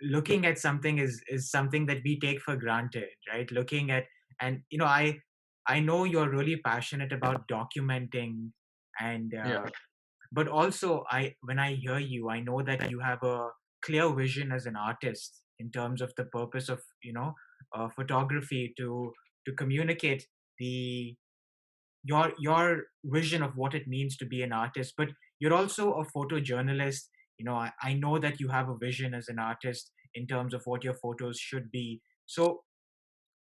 looking at something is something that we take for granted, right? Looking at, and I know you're really passionate about documenting, and Yeah. but also when I hear you, I know that you have a clear vision as an artist in terms of the purpose of photography to communicate the your vision of what it means to be an artist. But you're also a photojournalist. I know that you have a vision as an artist in terms of what your photos should be. So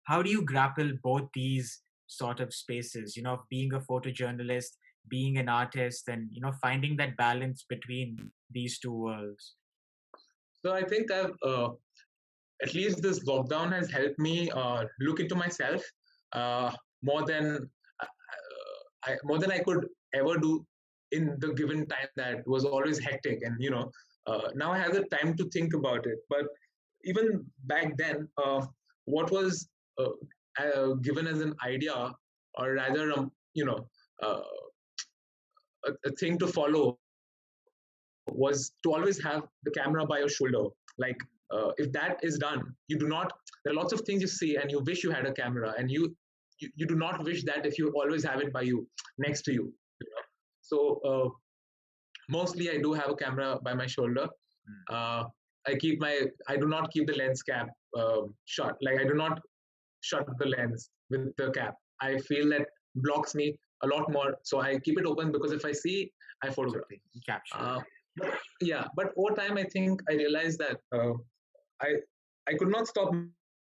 how do you grapple both these sort of spaces, of being a photojournalist, being an artist, and finding that balance between these two worlds? So I think I've at least this lockdown has helped me look into myself uh, more than more than I could ever do in the given time that was always hectic. And now I have the time to think about it. But even back then, what was given as an idea, or rather, uh, a thing to follow, was to always have the camera by your shoulder. Like, if that is done, you do not. There are lots of things you see, and you wish you had a camera, and you do not wish that if you always have it by you, next to you. So mostly, I do have a camera by my shoulder. Mm. Uh, I do not keep the lens cap shut. Like, I do not shut the lens with the cap. I feel that blocks me a lot more. So I keep it open because if I see, I photograph. Absolutely. Capture it. Uh, yeah, but over time, I think I realized that I I could not stop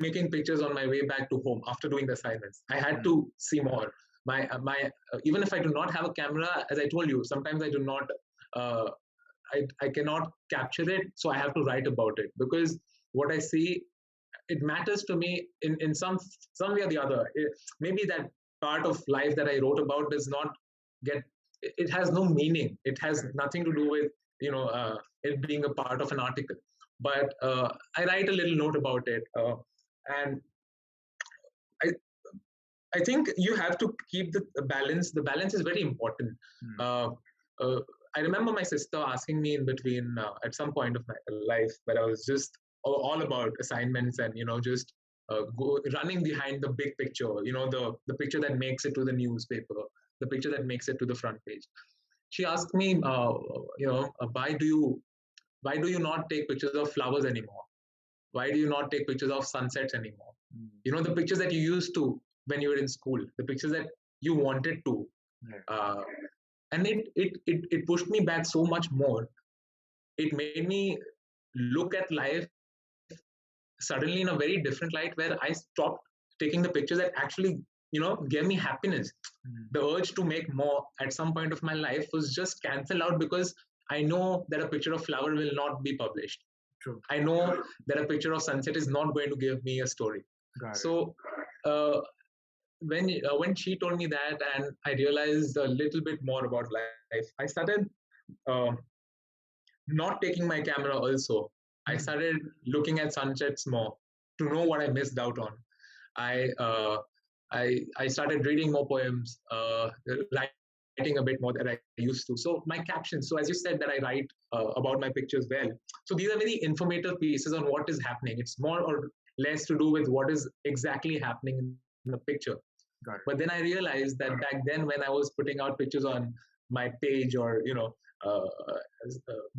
making pictures on my way back to home after doing the assignments. I had Mm. to see more. My Even if I do not have a camera, as I told you, sometimes I do not. Uh, I cannot capture it, so I have to write about it because what I see, it matters to me in some way or the other. Maybe that part of life that I wrote about does not get. It has no meaning. It has nothing to do with it being a part of an article. But I write a little note about it, and I I think you have to keep the balance. The balance is very important. Mm. Uh, uh, I remember my sister asking me in between at some point of my life where I was just all about assignments and just running behind the big picture. The picture that makes it to the newspaper, the picture that makes it to the front page. She asked me, why do you not take pictures of flowers anymore? Why do you not take pictures of sunsets anymore? Mm. The pictures that you used to when you were in school, the pictures that you wanted to. Right. Uh, and it pushed me back so much more. It made me look at life suddenly in a very different light where I stopped taking the pictures that actually, gave me happiness. Mm. The urge to make more at some point of my life was just cancelled out because I know that a picture of flower will not be published. True. I know that a picture of sunset is not going to give me a story. Got it. So uh, when she told me that, and I realized a little bit more about life, I started uh, not taking my camera. Also, I Mm. started looking at sunsets more to know what I missed out on. I uh, I started reading more poems, writing a bit more than I used to. So my captions. So as you said that I write about my pictures well. So these are very informative pieces on what is happening. It's more or less to do with what is exactly happening in the picture. Got it. But then I realized that back then, when I was putting out pictures on my page, or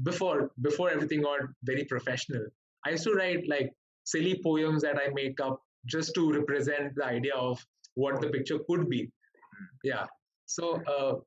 before everything got very professional, I used to write like silly poems that I make up just to represent the idea of what the picture could be. Mm. Yeah. So